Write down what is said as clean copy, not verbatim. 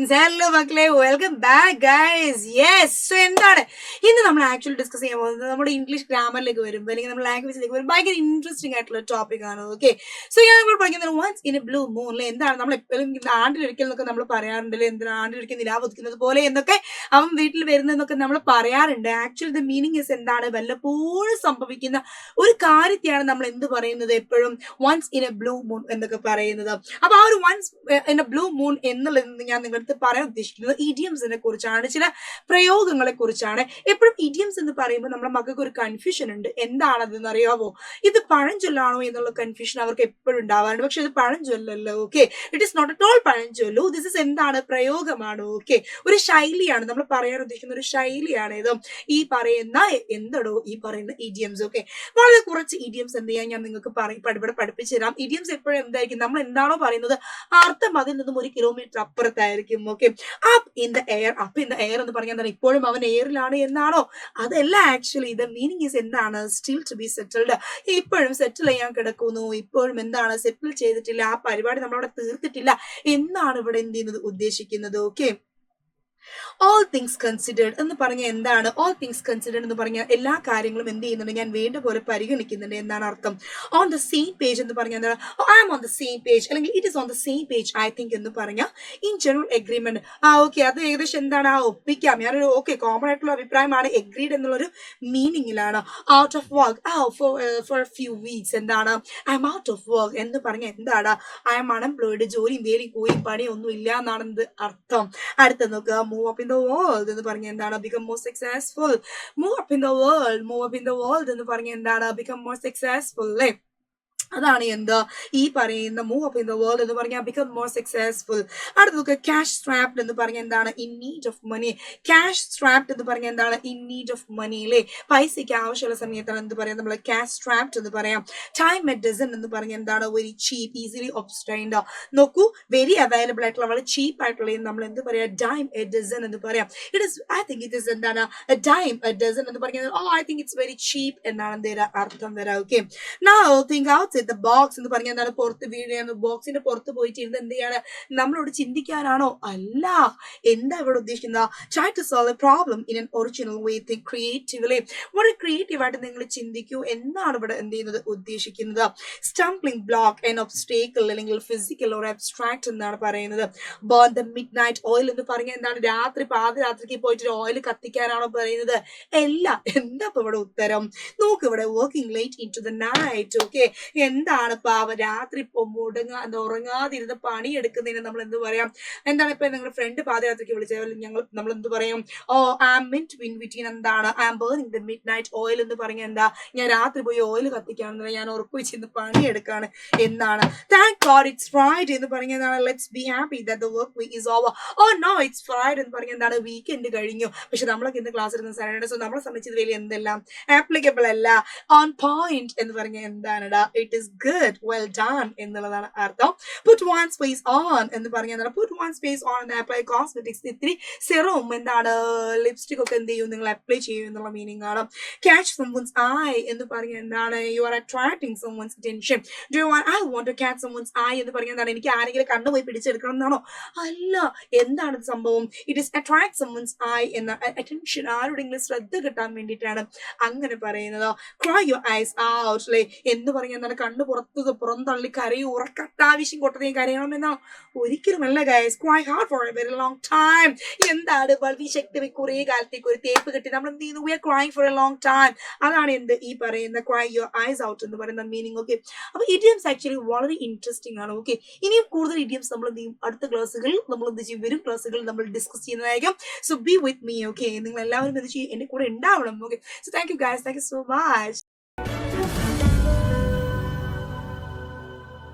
Friends, hello മക്കളെ, welcome back guys. Yes, so എന്താണ് ഇന്ന് നമ്മൾ ആക്ച്വലി ഡിസ്കസ് ചെയ്യാൻ പോകുന്നത്? നമ്മുടെ ഇംഗ്ലീഷ് ഗ്രാമറിലേക്ക് വരുമ്പോൾ അല്ലെങ്കിൽ നമ്മുടെ ലാംഗ്വേജിലേക്ക് വരുമ്പോൾ ഭയങ്കര ഇൻട്രസ്റ്റിംഗ് ആയിട്ടുള്ള ടോപ്പിക് ആണ്. ഓക്കെ, സോ ഞാൻ നമ്മൾ പഠിക്കുന്നത് വൺസ് ഇൻ എ ബ്ലൂ മൂണിൽ എന്താണ് നമ്മൾ എപ്പോഴും ആണ്ടിലൊരിക്കൽ എന്നൊക്കെ നമ്മൾ പറയാറുണ്ടല്ലോ. എന്താണ് ആണ്ടിലൊരിക്കൽ നിലാവ് ഉദിക്കുന്നത് പോലെ എന്നൊക്കെ അവൻ വീട്ടിൽ വരുന്നതെന്നൊക്കെ നമ്മൾ പറയാറുണ്ട്. ആക്ച്വലി ദ മീനിങ് ഇസ് എന്താണ്? വല്ലപ്പോഴും സംഭവിക്കുന്ന ഒരു കാര്യത്തെയാണ് നമ്മൾ എന്ത് പറയുന്നത്? എപ്പോഴും once in a blue moon എന്നൊക്കെ പറയുന്നത്. അപ്പൊ ആ ഒരു once in a blue moon എന്നുള്ളത് ഞാൻ നിങ്ങളുടെ പറയാൻ ഉദ്ദേശിക്കുന്നത് ഇഡിയംസിനെ കുറിച്ചാണ്, ചില പ്രയോഗങ്ങളെ കുറിച്ചാണ്. എപ്പോഴും ഇഡിയംസ് എന്ന് പറയുമ്പോൾ നമ്മുടെ മക്കൾക്ക് ഒരു കൺഫ്യൂഷൻ ഉണ്ട്. എന്താണതെന്ന് അറിയാവോ? ഇത് പഴഞ്ചൊല്ലാണോ എന്നുള്ള കൺഫ്യൂഷൻ അവർക്ക് എപ്പോഴും ഉണ്ടാവാറുണ്ട്. പക്ഷെ ഇത് പഴഞ്ചൊല്ലല്ലോ. Okay, it is not at all പഴഞ്ചൊല്ലു. ദിസ് ഇസ് എന്താണ്? പ്രയോഗമാണ്. ഓക്കെ, ഒരു ശൈലിയാണ്. നമ്മൾ പറയാൻ ഉദ്ദേശിക്കുന്ന ഒരു ശൈലിയാണ് ഇത്. ഈ പറയുന്ന ഇഡിയംസ്. ഓക്കെ, വളരെ കുറച്ച് ഇഡിയംസ് എന്ത് ചെയ്യാൻ ഞാൻ നിങ്ങൾക്ക് ഇവിടെ പഠിപ്പിച്ചു തരാം. ഇഡിയംസ് എപ്പോഴും എന്തായിരിക്കും? നമ്മൾ എന്താണോ പറയുന്നത് അർത്ഥം അതിൽ നിന്നും 1 കിലോമീറ്റർ അപ്പുറത്തായിരിക്കും. Okay, up in the air എന്ന് പറഞ്ഞാൽ എന്താണ്? ഇപ്പോഴും അവൻ എയറിലാണ് എന്നാണോ? അതല്ല. ആക്ച്വലി ദ മീനിങ് ഈസ് എന്താണ്? Still to be settled. ഇപ്പോഴും സെറ്റിൽ ചെയ്യാൻ കിടക്കുന്നു. ഇപ്പോഴും എന്താണ്? സെറ്റിൽ ചെയ്തിട്ടില്ല. ആ പരിപാടി നമ്മളവിടെ തീർത്തിട്ടില്ല എന്നാണ് ഇവിടെ എന്ത് ചെയ്യുന്നത്? ഉദ്ദേശിക്കുന്നത്. ഓക്കെ, ഓൾ തിങ്സ് കൺസിഡേർഡ് എന്ന് പറഞ്ഞാൽ എന്താണ്? ഓൾ തിങ്സ് കൺസിഡേർഡ് എന്ന് പറഞ്ഞാൽ എല്ലാ കാര്യങ്ങളും എന്ത് ചെയ്യുന്നുണ്ട്? ഞാൻ വേണ്ട പോലെ പരിഗണിക്കുന്നുണ്ട് എന്നാണ് അർത്ഥം. ഓൺ ദ സെയിം പേജ് എന്ന് പറഞ്ഞാൽ എന്താണ്? I am on the same page, അല്ലെങ്കിൽ it is on the same page I think എന്ന് പറഞ്ഞാൽ ഇൻ ജനറൽ എഗ്രിമെന്റ്. ഓക്കെ, അത് ഏകദേശം എന്താണ്? ഒപ്പിക്കാം. ഞാനൊരു കോമൺ ആയിട്ടുള്ള അഭിപ്രായമാണ്. എഗ്രീഡ് എന്നുള്ളൊരു മീനിങ്ങിലാണ്. Out of work for few weeks. എന്താണ്? I am out of work എന്ന് പറഞ്ഞാൽ എന്താണ്? I am unemployed. ജോലിയും വേലിയും കൂലിയും പണിയൊന്നും ഇല്ല എന്നാണ് അർത്ഥം. അടുത്ത നോക്കുക, move up in the world എന്ന് പറഞ്ഞ എന്താണ്? Become more successful. Move up in the world എന്ന് പറഞ്ഞ എന്താണ്? Become more successful. അല്ലേ? അതാണ് എന്ത് ഈ പറയുന്ന move up in the world എന്ന് പറഞ്ഞാൽ ബിക്കം മോർ സക്സസ്ഫുൾ. അടുത്ത നോക്കുക, ക്യാഷ് സ്ട്രാപ്ഡ് എന്ന് പറഞ്ഞ എന്താണ്? In need of money. Cash strapped എന്ന് പറഞ്ഞ എന്താണ്? In need of money. അല്ലേ? പൈസയ്ക്ക് ആവശ്യമുള്ള സമയത്താണ് എന്ത് പറയാം? നമ്മൾ ക്യാഷ് സ്ട്രാപ്ഡ് എന്ന് പറയാം. ടൈം എ ഡസൻ എന്ന് പറഞ്ഞ എന്താണ്? Very cheap, easily obtained. നോക്കൂ, വെരി അവൈലബിൾ ആയിട്ടുള്ള വളരെ ചീപ്പ് ആയിട്ടുള്ള നമ്മൾ എന്ത് പറയാം? ഡൈം എ ഡസൻ എന്ന് പറയാം. It is I think it is എന്താണ്? ഡൈം എ ഡസൻ എന്ന് പറഞ്ഞാൽ I think it's very cheap എന്നാണ് എന്ത് അർത്ഥം വരാം. Okay, now think out the box എന്ന് പറഞ്ഞാൽ എന്താണ്? പുറത്ത് വീഴുകയാണ്. ബോക്സിന്റെ പുറത്ത് പോയിട്ട് ഇരുന്ന് എന്ത് ചെയ്യാണ്? നമ്മളോട് ചിന്തിക്കാനാണോ? അല്ല. എന്താ ഇവിടെ ഉദ്ദേശിക്കുന്നത്? Try to solve a problem in an original way. Think creatively. വളരെ ക്രിയേറ്റീവ് ആയിട്ട് നിങ്ങൾ ചിന്തിക്കൂ എന്നാണ് ഇവിടെ എന്ത് ചെയ്യുന്നത്? ഉദ്ദേശിക്കുന്നത്. സ്റ്റംബ്ലിംഗ് ബ്ലോക്ക്, എൻ ഒബ്സ്റ്റേക്കിൾ, അല്ലെങ്കിൽ ഫിസിക്കൽ ഓർ അബ്സ്ട്രാക്ട് എന്നാണ് പറയുന്നത്. Burn the midnight oil എന്ന് പറഞ്ഞാൽ എന്താണ്? പാതിരാത്രിക്ക് പോയിട്ട് ഓയിൽ കത്തിക്കാനാണോ പറയുന്നത്? അല്ല. എന്താ ഇപ്പൊ ഇവിടെ ഉത്തരം? നോക്ക് ഇവിടെ, working late into the night. Okay, എന്താണ് പാവം രാത്രി ഉറങ്ങാതിരുന്ന് പണിയെടുക്കുന്നതിന് നമ്മൾ എന്ത് പറയാം? എന്താണ്? ഇപ്പൊ നിങ്ങളുടെ ഫ്രണ്ട് പാതിരാത്രിക്ക് വിളിച്ചാൽ നമ്മൾ എന്ത് പറയും? I am meant to invite. എന്താണ്? I am burning the midnight oil എന്ന് പറഞ്ഞാൽ എന്താ? ഞാൻ രാത്രി പോയി ഓയിൽ കത്തിക്കാണെന്ന്, ഞാൻ ഉറപ്പ് വെച്ചിരുന്ന് പണിയെടുക്കാണ് എന്നാണ്. താങ്ക് ഗോഡ് ഇറ്റ്സ് ഫ്രൈഡേ എന്ന് പറഞ്ഞാൽ എന്താണ്? Let's be happy that the work week is over. No it's Friday എന്ന് പറഞ്ഞാൽ എന്താണ്? വീക്കെൻഡ് കഴിഞ്ഞു. പക്ഷെ നമ്മളൊക്കെ ഇന്ന് ക്ലാസ് എടുക്കുന്ന സാറ്റർഡേ. സോ നമ്മളെ സംബന്ധിച്ചത് വലിയ എന്തെല്ലാം ആപ്ലിക്കബിൾ അല്ല. ഓൺ പോയിന്റ് എന്ന് പറഞ്ഞാൽ എന്താണ്? It is good, well done എന്നുള്ളതാണ് അർത്ഥം. പുട്ട് വൺ സ്പേസ് ഓൺ എന്ന് പറഞ്ഞാൽ എന്താണ്? Puttu one space on apply cosmetics. ഇത്തിരി സെറവും എന്താണ് ലിപ്സ്റ്റിക് ഒക്കെ എന്ത് ചെയ്യും? നിങ്ങൾ അപ്ലൈ ചെയ്യും എന്നുള്ള മീനിങ് ആണ്. ക്യാച്ച് സംവൺസ് ഐ എന്ന് പറഞ്ഞാൽ എന്താണ്? You are attracting someone's attention. Do you want I want to catch someone's eye എന്ന് പറഞ്ഞാൽ എന്താണ്? എനിക്ക് ആരെങ്കിലും കണ്ണുപോയി പിടിച്ചെടുക്കണം എന്നാണോ? അല്ല. എന്താണ് സംഭവം? It is attract someone's I എന്ന അറ്റൻഷൻ, ആരുടെങ്കിലും ശ്രദ്ധ കിട്ടാൻ വേണ്ടിയിട്ടാണ് അങ്ങനെ പറയുന്നത്. Cry your eyes out. അല്ലേ? എന്ന് പറഞ്ഞാൽ എന്താണ്? കണ്ണ് പുറന്തള്ളി കരയും. ഉറക്കത്താവശ്യം കൊട്ടതേ കരയണമെന്നോ? ഒരിക്കലുമല്ല guys. Cry hard for A very long time. എന്താണ്? വളരെ ശക്തി കുറേ കാലത്തേക്ക് ഒരു തേപ്പ് കെട്ടി നമ്മൾ എന്ത് ചെയ്യുന്നു? We are crying for a long time. അതാണ് എന്ത് ഈ പറയുന്ന ക്രൈ യുവർ ഐസ് ഔട്ട് എന്ന് പറയുന്ന മീനിങ്. ഓക്കെ, അപ്പൊ ഇഡിയംസ് ആക്ച്വലി വളരെ ഇൻട്രസ്റ്റിംഗ് ആണ്. ഓക്കെ, ഇനിയും കൂടുതൽ ഇഡിയംസ് നമ്മൾ എന്ത് ചെയ്യും? അടുത്ത ക്ലാസ്സുകളിൽ നമ്മൾ എന്ത് ചെയ്യും? വരും ക്ലാസ്സുകളിൽ നമ്മൾ ഡിസ്കസ് ചെയ്യുന്നതായിരിക്കും. So B with me. Okay, നിങ്ങൾ എല്ലാവരും എന്ത് ചെയ്യും? എന്റെ കൂടെ ഉണ്ടാവണം. Okay, so thank you guys. Thank you so much.